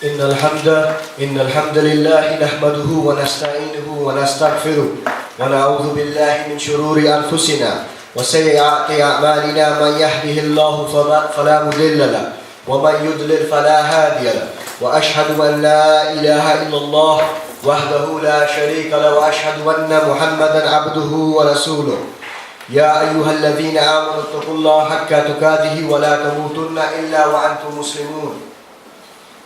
إن الحمد لله نحمده ونستعينه ونستغفره ونعوذ بالله من شرور أنفسنا وسيئات أعمالنا من يهده الله فلا مضل له ومن يضلل فلا هادي له وأشهد أن لا إله إلا الله وحده لا شريك له وأشهد أن محمدا عبده ورسوله يا أيها الذين آمنوا اتقوا الله حق تقاته ولا تموتن إلا وأنتم مسلمون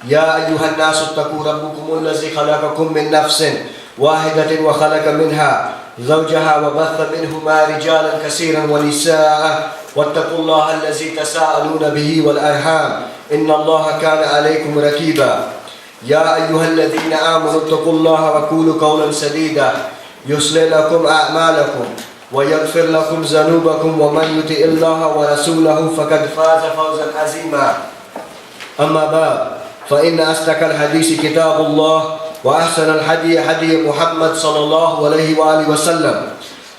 يا أيها الناس اتقوا ربكم الذي خلقكم من نفس واحدة وخلق منها زوجها وبث منهما رجالا كثيرا ونساء واتقوا الله الذي تساءلون به والأرحام إن الله كان عليكم رقيبا يا أيها الذين آمنوا اتقوا الله وقولوا قولا سديدا يصلح لكم أعمالكم ويغفر لكم ذنوبكم ومن يطع الله ورسوله فقد فاز فوزا عظيما أما بعد فإن أصدق الحديث كتاب الله وأحسن الهدي هدي محمد صلى الله عليه وآله وسلم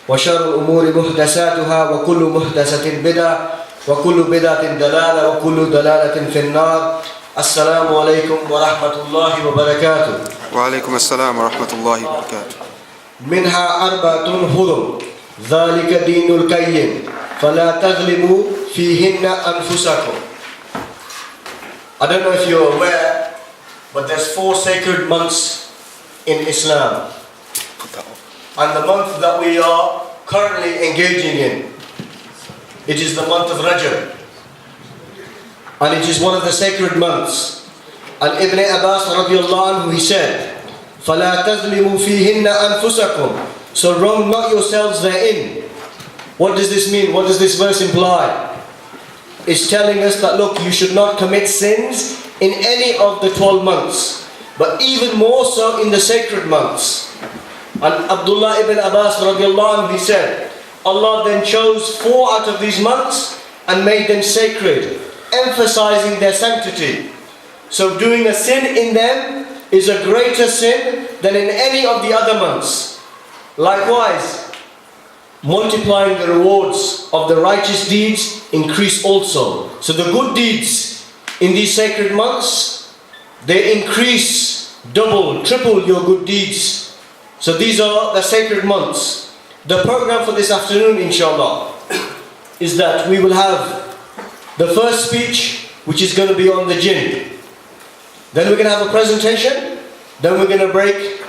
وشر الأمور محدثاتها وكل محدثة بدعة وكل بدعة ضلالة وكل ضلالة في النار السلام عليكم ورحمة الله وبركاته. وعليكم السلام ورحمة الله وبركاته. منها أربعة حرم ذلك دين القيم فلا تظلموا فيهن أنفسكم. I don't know if you're aware, but there's 4 sacred months in Islam. And the month that we are currently engaging in, it is the month of Rajab. And it is one of the sacred months. And Ibn Abbas radiallahu anhu, he said, فَلَا تَظْلِمُوا فِيهِنَّ أَنفُسَكُمْ. So wrong not yourselves therein. What does this mean? What does this verse imply? It's telling us that look, you should not commit sins in any of the 12 months, but even more so in the sacred months. And Abdullah ibn Abbas radiallahu anhu, he said, Allah then chose 4 out of these months and made them sacred, emphasizing their sanctity. So doing a sin in them is a greater sin than in any of the other months. Likewise, multiplying the rewards of the righteous deeds increase also. So the good deeds in these sacred months, they increase, double, triple your good deeds. So these are the sacred months. The program for this afternoon, inshallah, is that we will have the first speech, which is going to be on the jinn. Then we're going to have a presentation. Then we're going to break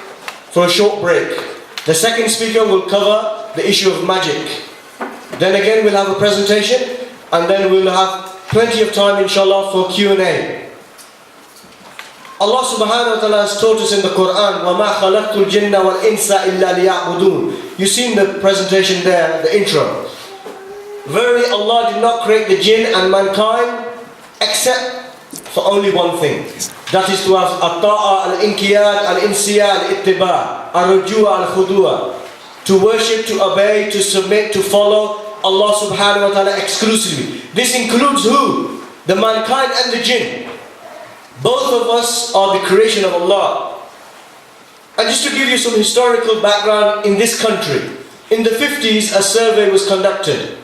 for a short break. The second speaker will cover the issue of magic. Then again we'll have a presentation, and then we'll have plenty of time inshallah for Q&A. Allah subhanahu wa ta'ala has taught us in the Quran, وَمَا خَلَقْتُ الْجِنَّ وَالْإِنسَ إِلَّا لِيَعْبُدُونَ. You've seen the presentation there, the intro. Verily Allah did not create the jinn and mankind except for only one thing. That is to have at-ta'a, al-inkiyad, al-insiyad, al-ittiba', al-rujua, al-khudu'a. To worship, to obey, to submit, to follow Allah subhanahu wa ta'ala exclusively. This includes who? The mankind and the jinn. Both of us are the creation of Allah. And just to give you some historical background in this country, in the 50s a survey was conducted.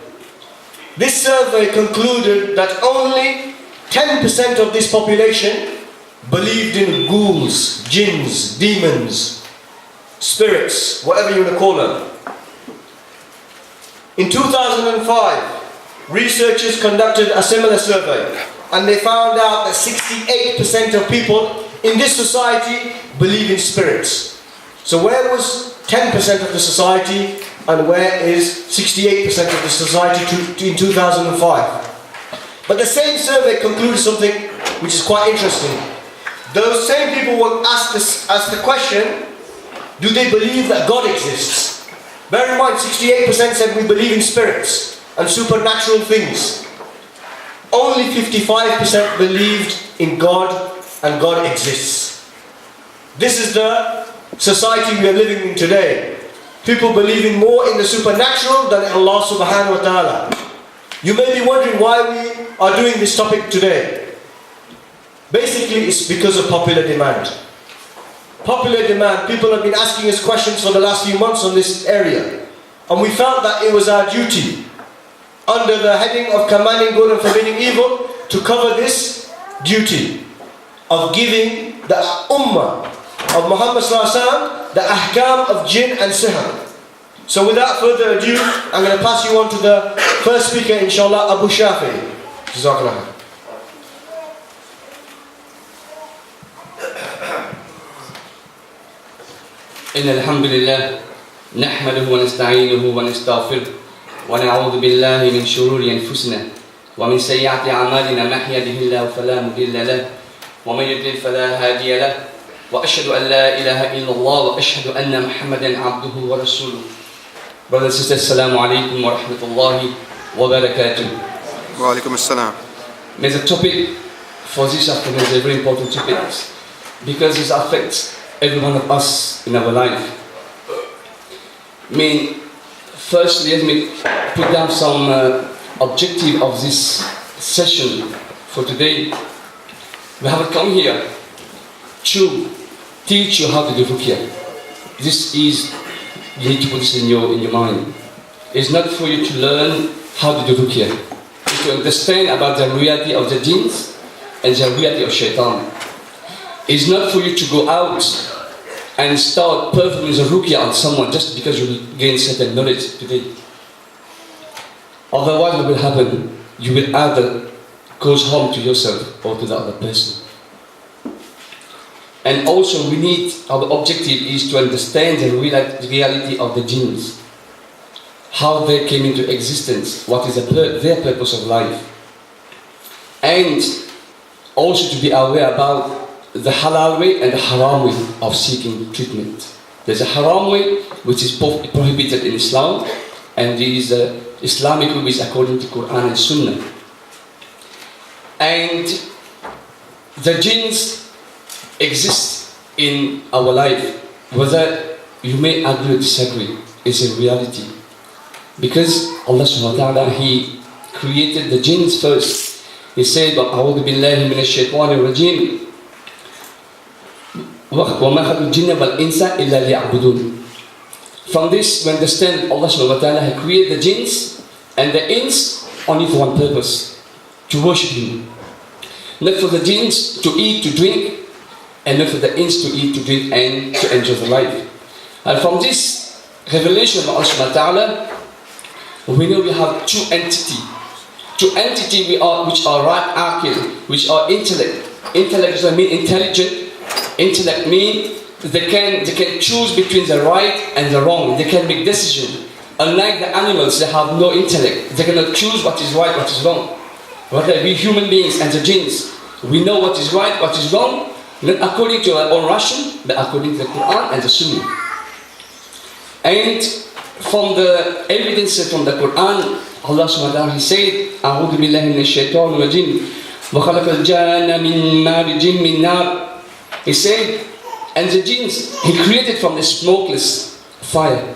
This survey concluded that only 10% of this population believed in ghouls, jinns, demons, spirits, whatever you want to call them. In 2005, researchers conducted a similar survey, and they found out that 68% of people in this society believe in spirits. So where was 10% of the society, and where is 68% of the society in 2005? But the same survey concluded something which is quite interesting. Those same people were asked the question, do they believe that God exists? Bear in mind, 68% said we believe in spirits and supernatural things. Only 55% believed in God and God exists. This is the society we are living in today. People believing more in the supernatural than in Allah subhanahu wa ta'ala. You may be wondering why we are doing this topic today. Basically, it's because of popular demand. Popular demand. People have been asking us questions for the last few months on this area, and we felt that it was our duty, under the heading of commanding good and forbidding evil, to cover this duty of giving the ummah of Muhammad sallallahu alaihi wasallam the ahkam of jinn and sihr. So without further ado, I'm going to pass you on to the first speaker, inshallah, Abu Shafi. Jazakallah. إن الحمد لله نحمده ونستعينه ونستغفره ونعوذ بالله من شرور أنفسنا ومن سيئات أعمالنا من يهده الله فلا مضل له ومن يضلل فلا هادي له وأشهد أن لا إله إلا الله وأشهد أن محمدا عبده ورسوله. Brothers and sisters, Assalamu alaikum wa rahmatullahi wa barakatuh. Wa alaikum assalam. There's a topic for this afternoon, is a very important topic because it affects every one of us in our life. Firstly, let me put down some objective of this session for today. We have come here to teach you how to do ruqyah. This is, you need to put this in your mind. It's not for you to learn how to do ruqyah. It's to understand about the reality of the jinns and the reality of shaitan. It's not for you to go out and start performing the ruqyah on someone just because you will gain certain knowledge today. Otherwise, what will happen? You will either cause harm to yourself or to the other person. And also, our objective is to understand the reality of the jinns, how they came into existence, what is their purpose of life, and also to be aware about the halal way and the haram way of seeking treatment. There's a haram way which is prohibited in Islam, and there is a Islamic way which is according to Quran and Sunnah. And the jinns exist in our life, whether you may agree or disagree, is a reality. Because Allah subhanahu wa ta'ala, He created the jinns first. He said, أعوذ بالله من الشيطان الرجيم وَمَا خَلَقْتُ الْجِنَّ وَالْإِنسَ إِلَّا لِيَعْبُدُونَ. From this, we understand Allah subhanahu wa ta'ala has created the jinns and the ins only for one purpose, to worship Him. Not for the jinns to eat, to drink, and not for the ins to eat, to drink, and to enjoy the life. And from this revelation of Allah subhanahu wa ta'ala, we know we have two entities. Two entities which are right akil, which are intellect. Intellect doesn't mean intelligent. Intellect means they can choose between the right and the wrong. They can make decisions. Unlike the animals, they have no intellect. They cannot choose what is right, what is wrong. Whether we human beings and the jinns, we know what is right, what is wrong, not according to our own ration, but according to the Quran and the Sunnah. And from the evidence from the Quran, Allah subhanahu wa ta'ala, He said, أعوذ بالله من الشيطان الرجيم وخلق الجان من مارج من نار. He said, and the jinns, He created from the smokeless fire.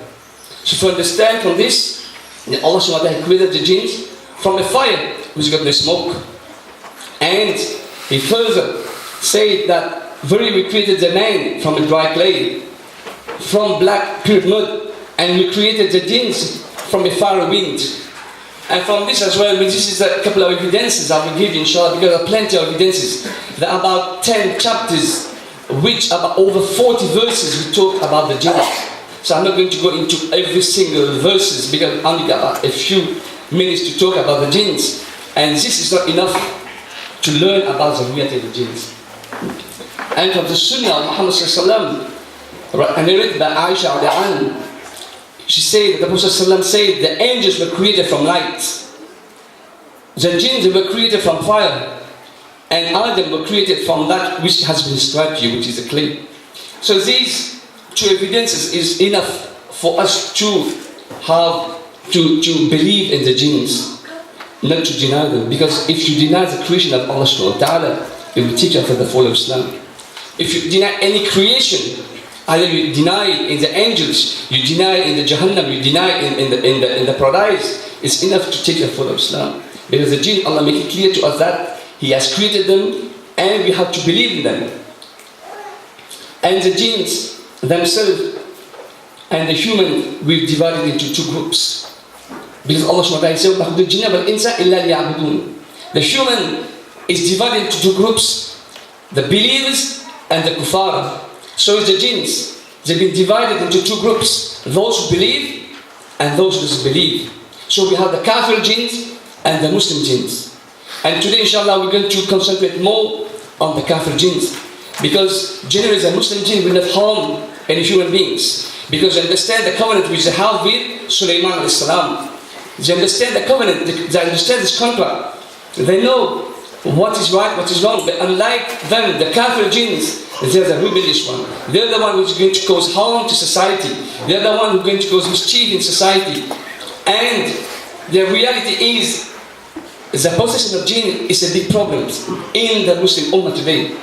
So to understand from this, Allah subhanahu wa ta'ala created the jinns from a fire which got no smoke. And He further said that we created the man from a dry clay, from black pure mud, and we created the jinns from a fire wind. And from this as well, this is a couple of evidences I will give you, inshallah, because there are plenty of evidences. There are about 10 chapters, which about over 40 verses we talk about the jinns. So I'm not going to go into every single verses because I only got a few minutes to talk about the jinns. And this is not enough to learn about the reality of the jinns. And from the Sunnah of Muhammad sallallahu alaihi wasallam, narrated by Aisha radiallahu anha, she said that the Prophet sallallahu alaihi wasallam said the angels were created from light, the jinns were created from fire, and Adam were created from that which has been described to you, which is the clay. So these two evidences is enough for us to have to believe in the jinns, not to deny them. Because if you deny the creation of Allah subhanahu wa ta'ala, it will teach us the fall of Islam. If you deny any creation, either you deny it in the angels, you deny it in the Jahannam, you deny it in the paradise, it's enough to take the fall of Islam. Because the jinn, Allah make it clear to us that He has created them and we have to believe in them. And the jinns themselves and the human, we've divided into two groups. Because Allah subhanahu wa ta'ala said, the human is divided into two groups, the believers and the kuffar. So is the jinns. They've been divided into two groups, those who believe and those who disbelieve. So we have the kafir jinns and the Muslim jinns. And today, inshallah, we're going to concentrate more on the kafir jinns, because generally the Muslim jinn will not harm any human beings, because they understand the covenant which they have with Sulaiman alayhi salam. They understand the covenant, they understand this contract. They know what is right, what is wrong. But unlike them, the kafir jinns, they're the rebellious one. They're the one who's going to cause harm to society. They're the one who's going to cause mischief in society. And the reality is, the possession of jinn is a big problem in the Muslim Ummah today.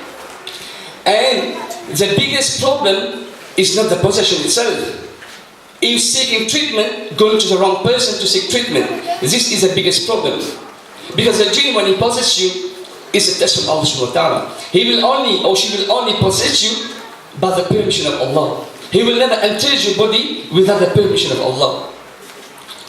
And the biggest problem is not the possession itself. If seeking treatment, going to the wrong person to seek treatment, this is the biggest problem. Because the jinn, when he possesses you, is a test from Allah subhanahu wa ta'ala. He will only, or she will only possess you by the permission of Allah. He will never enter your body without the permission of Allah.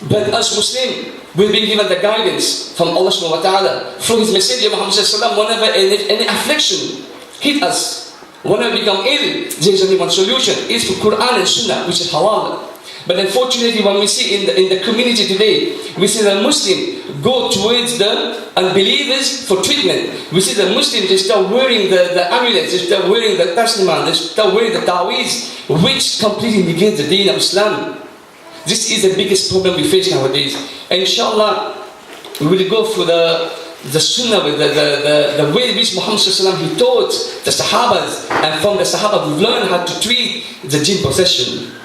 But as Muslim, we've been given the guidance from Allah subhanahu wa ta'ala through His Messenger Muhammad sallallahu alaihi wasallam. Whenever any affliction hit us, whenever we become ill, there is only one solution. It's for Quran and Sunnah, which is halal. But unfortunately, when we see in the community today, we see the Muslim go towards the unbelievers for treatment. We see the Muslims, they start wearing the amulets, they start wearing the tasliman, they start wearing the taweez, which completely negates the deen of Islam. This is the biggest problem we face nowadays. And inshallah, we will go through the sunnah, the way in which Muhammad sallallahu alaihi wasallam, he taught the Sahabas, and from the Sahaba we've learned how to treat the jinn possession.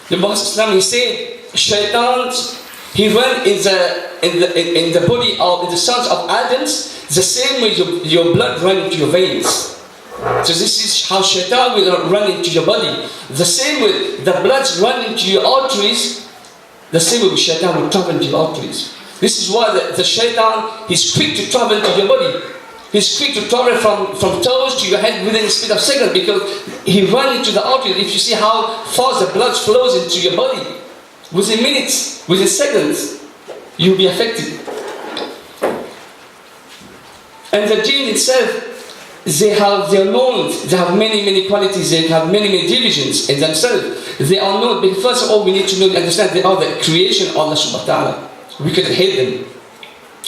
The Prophet, he said, Shaitan, he ran in the body of in the sons of Adam the same way your blood ran into your veins. So this is how Shaitan will run into your body. The same way the blood run into your arteries, the same way Shaitan will travel into your arteries. This is why the Shaitan is quick to travel to your body. He's quick to travel from toes to your head within a speed of seconds, because he runs into the artery. If you see how fast the blood flows into your body, within minutes, within seconds, you'll be affected. And the jinn itself, they have many qualities, they have many divisions in themselves. They are known, but first of all we need to know and understand they are the creation of Allah subhanahu wa ta'ala. We cannot hate them.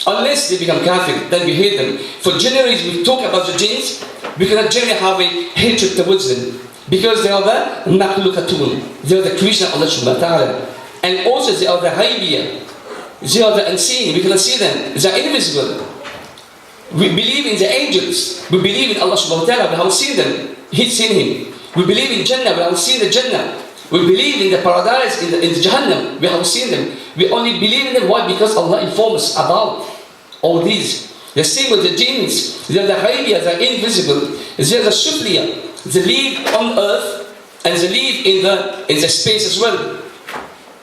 Unless they become kafir, then we hate them. For generations we talk about the jinns, we cannot generally have a hatred towards them, because they are the makhluqatun, they are the creation of Allah subhanahu wa ta'ala. And also they are the ghaibiyah, they are the unseen, we cannot see them, they are invisible. We believe in the angels, we believe in Allah subhanahu wa ta'ala, we haven't seen them, he's seen him. We believe in Jannah, we haven't seen the Jannah. We believe in the paradise, in the Jahannam, we haven't seen them. We only believe in them. Why? Because Allah informs us about all these. The same with the jinns. They are the ghaibiyah, they are invisible. They are the sufliya. They live on earth and they live in the space as well.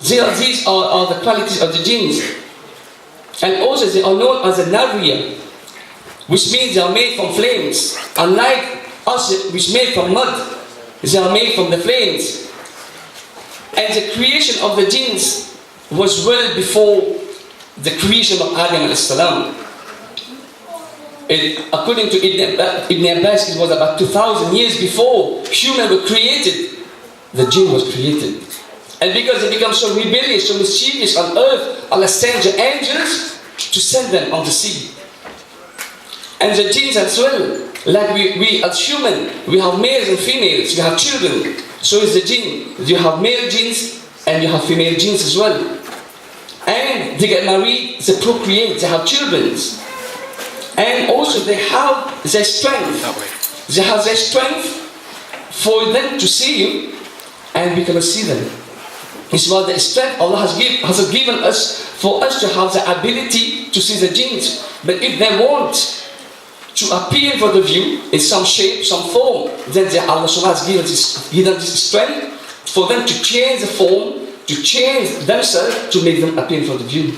These are the qualities of the jinns. And also they are known as the nariya, which means they are made from flames. Unlike us, which made from mud, they are made from the flames. And the creation of the jinns was well before the creation of Adam alayhi salam. According to Ibn Abbas, it was about 2,000 years before humans were created, the jinn was created. And because they become so rebellious, so mischievous on earth, Allah sends the angels to send them on the sea. And the jinns as well, like we as humans, we have males and females, we have children. So is the jinn. You have male jinns and you have female jinns as well. And they get married, they procreate, they have children. And also they have their strength. They have their strength for them to see you, and we cannot see them. It's about the strength Allah has given us for us to have the ability to see the jinns. But if they want to appear for the view in some shape, some form, then Allah has given this strength for them to change the form, to change themselves, to make them appear for the view.